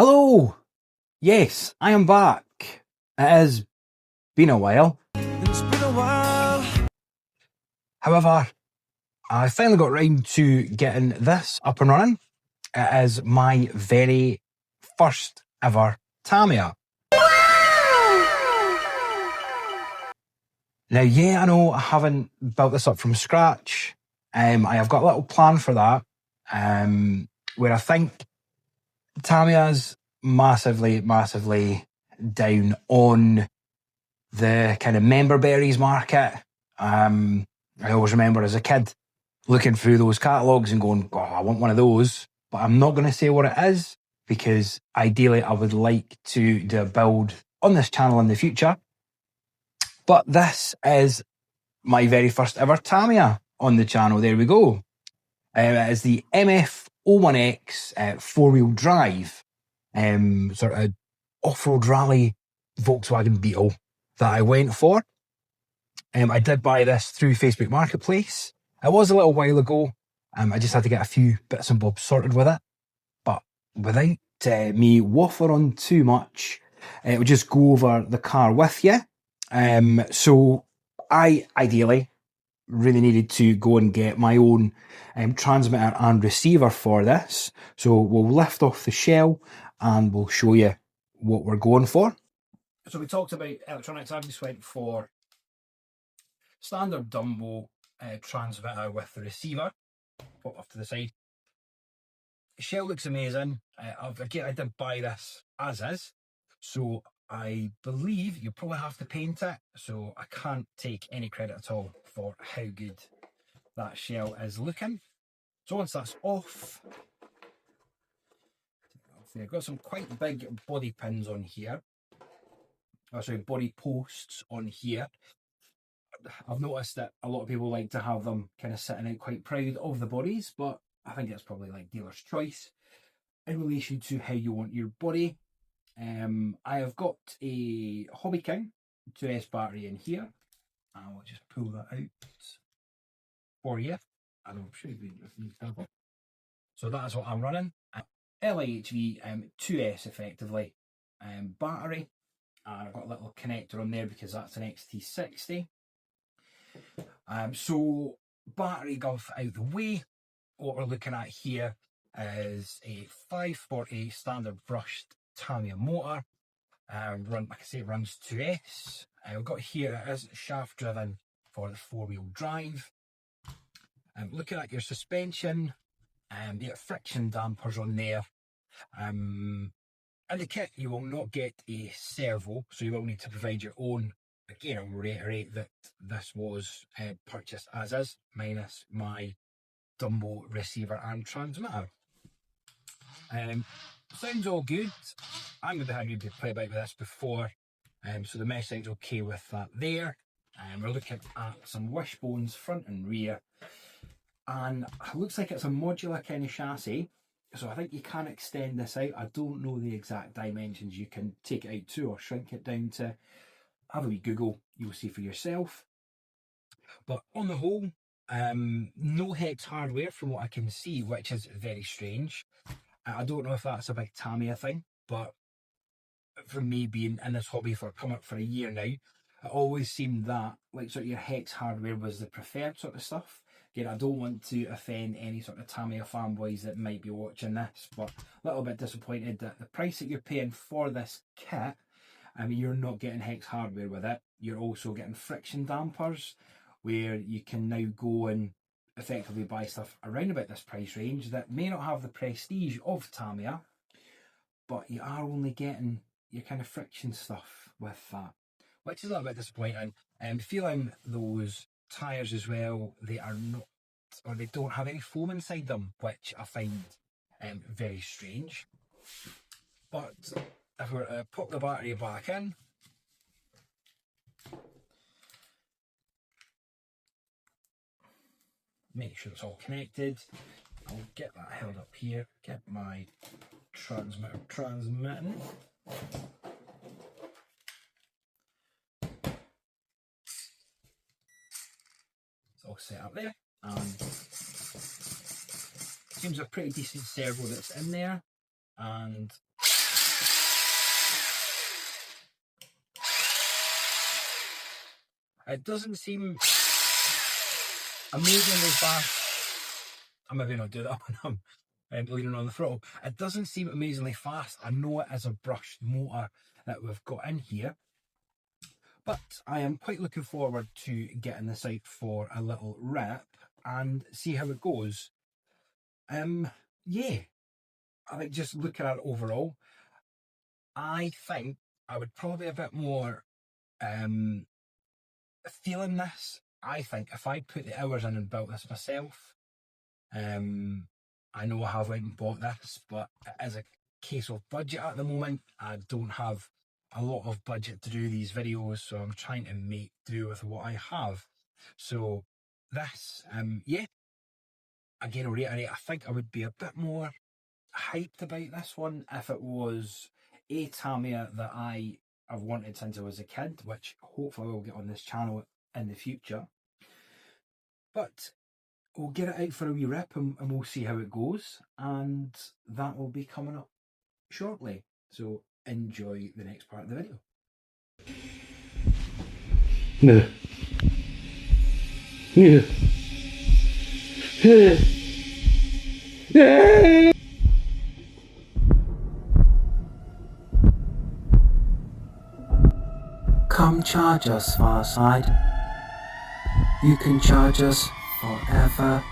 Hello! Yes, I am back. It has been a while. However, I finally got round to getting this up and running. It is my very first ever Tamiya. Now, yeah, I know I haven't built this up from scratch. I have got a little plan for that, where I think Tamiya's massively down on the kind of member berries market. I always remember as a kid looking through those catalogues and going, oh, I want one of those. But I'm not going to say what it is because ideally I would like to do a build on this channel in the future. But this is my very first ever Tamiya on the channel. There we go. It is the MF01X four-wheel drive sort of off-road rally Volkswagen Beetle that I went for. I did buy this through Facebook Marketplace. It was a little while ago. I just had to get a few bits and bobs sorted with it. But without me waffling on too much, we'll just go over the car with you. So I ideally really needed to go and get my own transmitter and receiver for this. So we'll lift off the shell and we'll show you what we're going for. So we talked about electronics. I just went for standard Dumbo transmitter with the receiver. Put off to the side. The shell looks amazing. Again, I did buy this as is. So I believe you probably have to paint it. So I can't take any credit at all for how good that shell is looking. So once that's off, I've got some quite big body pins on here. Oh, sorry, body posts on here. I've noticed that a lot of people like to have them kind of sitting out quite proud of the bodies, but I think it's probably like dealer's choice in relation to how you want your body. I have got a Hobby King 2S battery in here. I will just pull that out for you. And I'll show you. So that's what I'm running. LIHV 2S effectively battery. And I've got a little connector on there because that's an XT60. So battery guff out the way. What we're looking at here is a 540 standard brushed Tamiya motor. Like I say, runs 2S. We've got here, it is shaft driven for the four-wheel drive. Looking at your suspension, you get friction dampers on there. In the kit, you will not get a servo, so you will need to provide your own. Again, I'll reiterate that this was purchased as is, minus my Dumbo receiver and transmitter. Sounds all good. I'm going to have you play about with this before, so the mesh sounds okay with that there. We're looking at some wishbones front and rear, and it looks like it's a modular kind of chassis, so I think you can extend this out. I don't know the exact dimensions you can take it out to or shrink it down to. Have a wee Google, you'll see for yourself. But on the whole, no hex hardware from what I can see, which is very strange. I don't know if that's a big Tamiya thing, but for me being in this hobby for coming up for a year now, it always seemed that like sort of your hex hardware was the preferred sort of stuff. Again, I don't want to offend any sort of Tamiya fanboys that might be watching this, but a little bit disappointed that the price that you're paying for this kit, I mean, you're not getting hex hardware with it. You're also getting friction dampers, where you can now go and effectively buy stuff around about this price range that may not have the prestige of Tamiya, but you are only getting your kind of friction stuff with that, which is a little bit disappointing. Feeling those tyres as well, they are not, or they don't have any foam inside them, which I find very strange. But if we were to pop the battery back in, make sure it's all connected. I'll get that held up here, get my transmitter transmitting. It's all set up there, and seems a pretty decent servo that's in there, and It doesn't seem amazingly fast. I maybe not do that when I'm leaning on the throttle. It doesn't seem amazingly fast. I know it is a brushed motor that we've got in here, but I am quite looking forward to getting this out for a little rip and see how it goes. Yeah, I think just looking at it overall, I think I would probably be a bit more feeling this. I think if I put the hours in and built this myself, I know I have went and bought this, but as a case of budget at the moment, I don't have a lot of budget to do these videos, so I'm trying to make do with what I have. So this, yeah, again, I'll reiterate, I think I would be a bit more hyped about this one if it was a Tamiya that I have wanted since I was a kid, which hopefully I will get on this channel in the future. But we'll get it out for a wee rip and we'll see how it goes, and that will be coming up shortly. So enjoy the next part of the video. No. Yeah. Come charge us, far side. You can charge us forever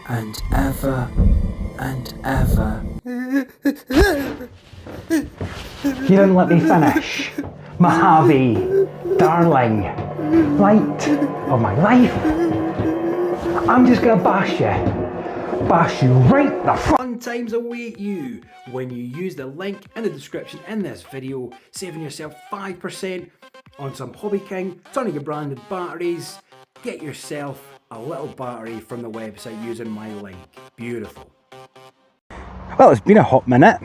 and ever and ever. You didn't let me finish. Mojave, darling, light of my life. I'm just gonna bash you right the fun times await you when you use the link in the description in this video, saving yourself 5% on some Hobby King, turning your branded batteries. Get yourself a little battery from the website using my link. Beautiful. Well, it's been a hot minute.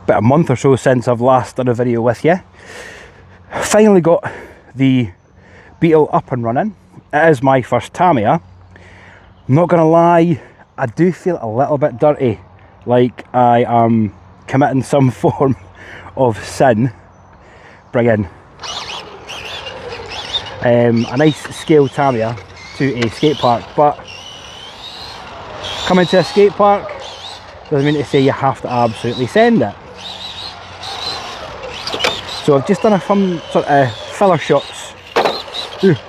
About a month or so since I've last done a video with you. Finally got the Beetle up and running. It is my first Tamiya. I'm not gonna lie, I do feel a little bit dirty, like I am committing some form of sin. Bring in a nice scale Tamiya to a skate park, but coming to a skate park doesn't mean to say you have to absolutely send it. So I've just done some sort of filler shots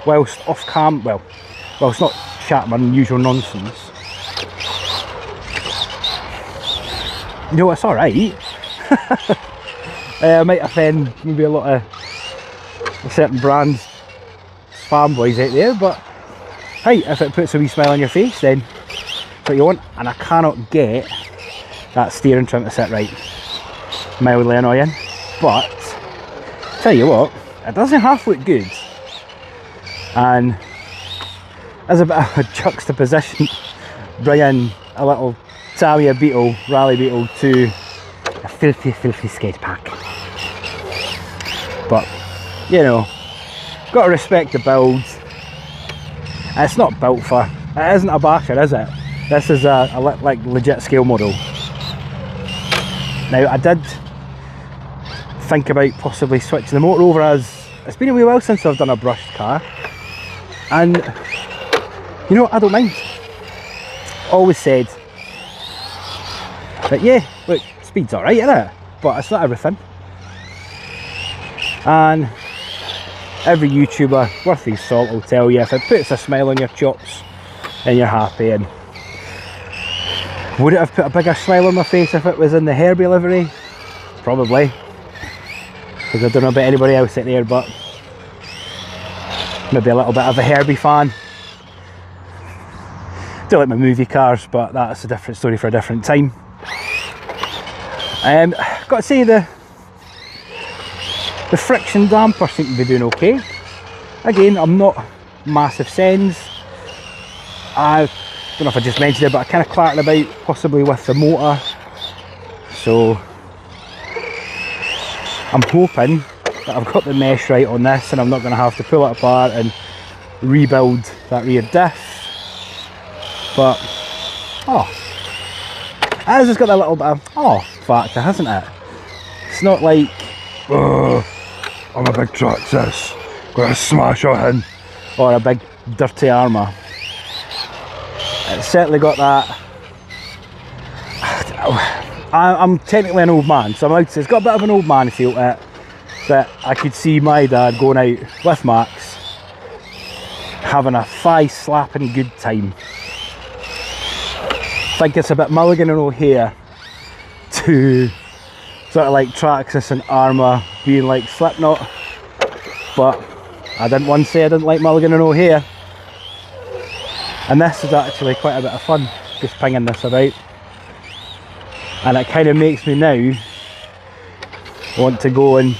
whilst off cam, well it's not chat, my unusual nonsense. You know, it's alright. I might offend maybe a lot of certain brands fanboys out there, but hey, if it puts a wee smile on your face, then that's what you want. And I cannot get that steering trim to sit right. Mildly annoying, but tell you what, it doesn't half look good. And as a bit of a juxtaposition, bring in a little Tamiya Beetle, Rally Beetle to a filthy skate park. But you know, got to respect the build. It's not built for, it isn't a basher, is it? This is a like legit scale model. Now I did think about possibly switching the motor over, as it's been a wee while since I've done a brushed car, and you know, I don't mind. Always said that, yeah, look, speed's alright, isn't it? But it's not everything. And every YouTuber worth his salt will tell you, if it puts a smile on your chops, then you're happy. And would it have put a bigger smile on my face if it was in the Herbie livery? Probably. Because I don't know about anybody else out there, but maybe a little bit of a Herbie fan. Do like my movie cars, but that's a different story for a different time. Got to say the friction damper seem to be doing okay. Again, I'm not massive sends. I don't know if I just mentioned it, but I kind of clattered about possibly with the motor. So I'm hoping that I've got the mesh right on this and I'm not going to have to pull it apart and rebuild that rear diff. But oh, it has just got that little bit of oh factor, hasn't it? It's not like, oh, I'm a big track sis, gonna smash her in. Or a big dirty armour. It's certainly got that. I'm technically an old man, so I'm out to say it's got a bit of an old man feel to it. But I could see my dad going out with Max, having a thigh-slapping good time. I think it's a bit Mulligan and O'Hare to sort of like Traxxas and Armour being like Slipknot, but I didn't once say I didn't like Mulligan and O'Hare. And this is actually quite a bit of fun, just pinging this about. And it kind of makes me now want to go and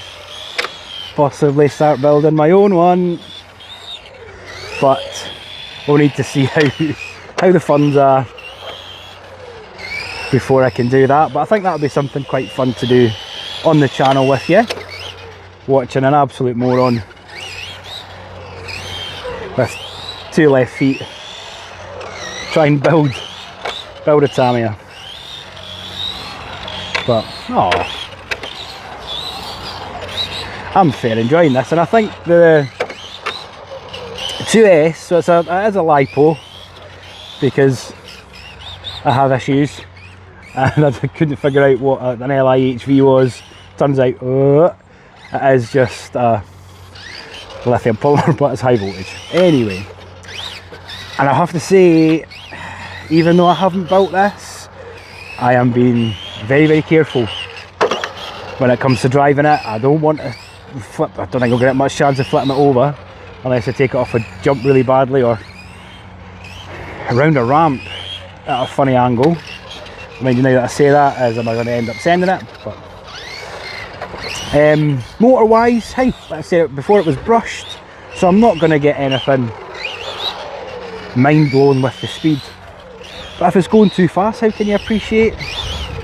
possibly start building my own one. But we'll need to see how the funds are before I can do that. But I think that'll be something quite fun to do on the channel with you, watching an absolute moron with 2 left feet try and build a Tamiya. But I'm fair enjoying this, and I think the 2S, so it is a LiPo, because I have issues and I couldn't figure out what an LIHV was. Turns out it is just a lithium polymer, but it's high voltage anyway. And I have to say, even though I haven't built this, I am being very, very careful when it comes to driving it. I don't want to flip. I don't think I'll get much chance of flipping it over unless I take it off a jump really badly or around a ramp at a funny angle. I mean, now that I say that, am I going to end up sending it? But motor wise, hey, like I said before, it was brushed, so I'm not going to get anything mind blown with the speed. But if it's going too fast, how can you appreciate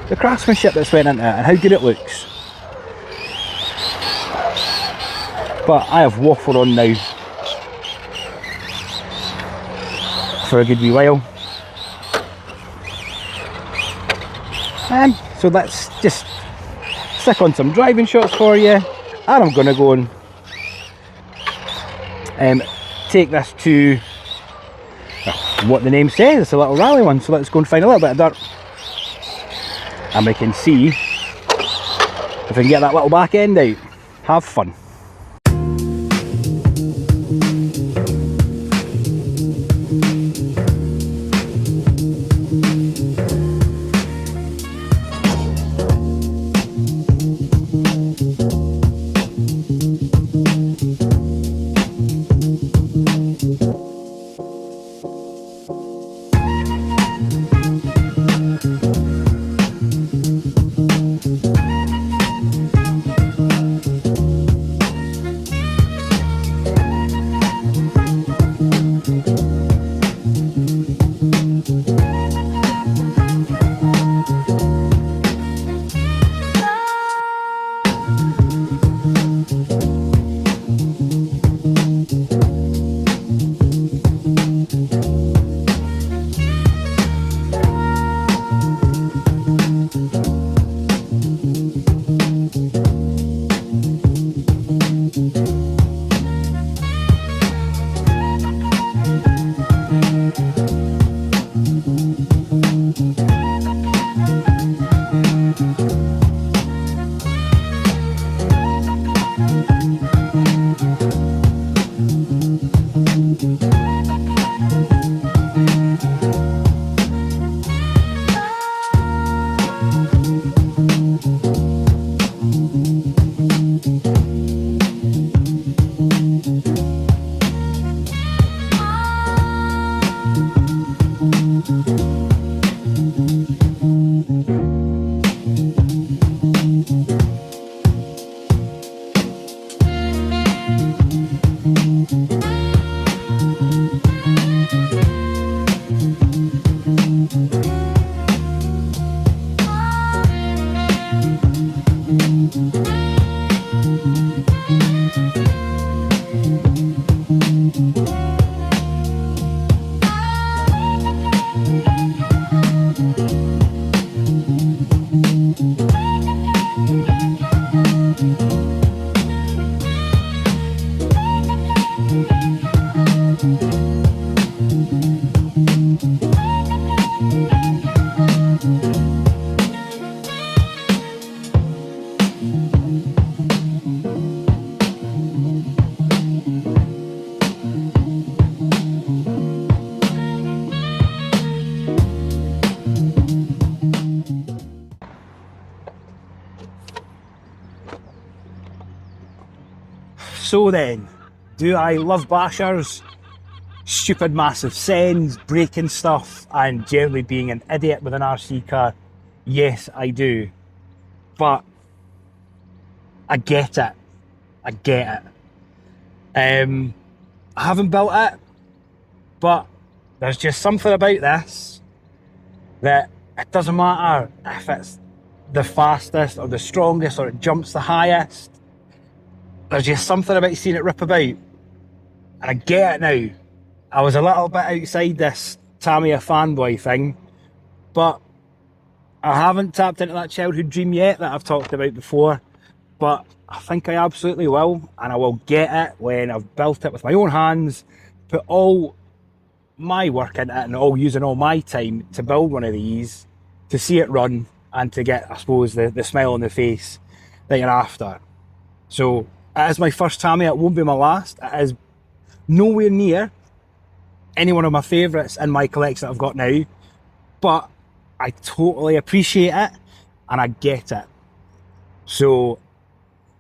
the craftsmanship that's went into it and how good it looks? But I have waffled on now for a good wee while. So let's just stick on some driving shots for you, and I'm going to go and take this to what the name says, it's a little rally one. So let's go and find a little bit of dirt, and we can see if we can get that little back end out. Have fun. So then, do I love bashers? Stupid massive sends, breaking stuff, and generally being an idiot with an RC car? Yes, I do. But I get it. I get it. I haven't built it, but there's just something about this that it doesn't matter if it's the fastest or the strongest or it jumps the highest. There's just something about seeing it rip about. And I get it now. I was a little bit outside this Tamiya fanboy thing, but I haven't tapped into that childhood dream yet that I've talked about before. But I think I absolutely will, and I will get it when I've built it with my own hands, put all my work into it and all using all my time to build one of these, to see it run and to get, I suppose, the smile on the face that you're after. So it is my first Tamiya, it won't be my last. It is nowhere near any one of my favourites in my collection that I've got now, but I totally appreciate it and I get it. So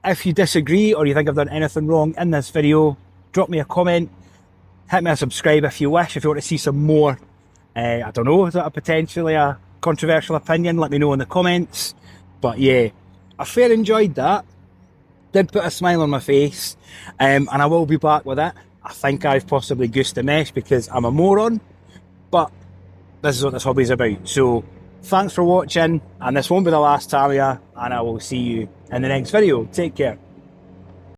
if you disagree or you think I've done anything wrong in this video, drop me a comment, hit me a subscribe if you wish. If you want to see some more, I don't know, is that potentially a controversial opinion? Let me know in the comments. But yeah, I fair enjoyed that. Did put a smile on my face, and I will be back with it. I think I've possibly goosed the mesh because I'm a moron, but this is what this hobby is about. So thanks for watching, and this won't be the last Tamiya, and I will see you in the next video. Take care.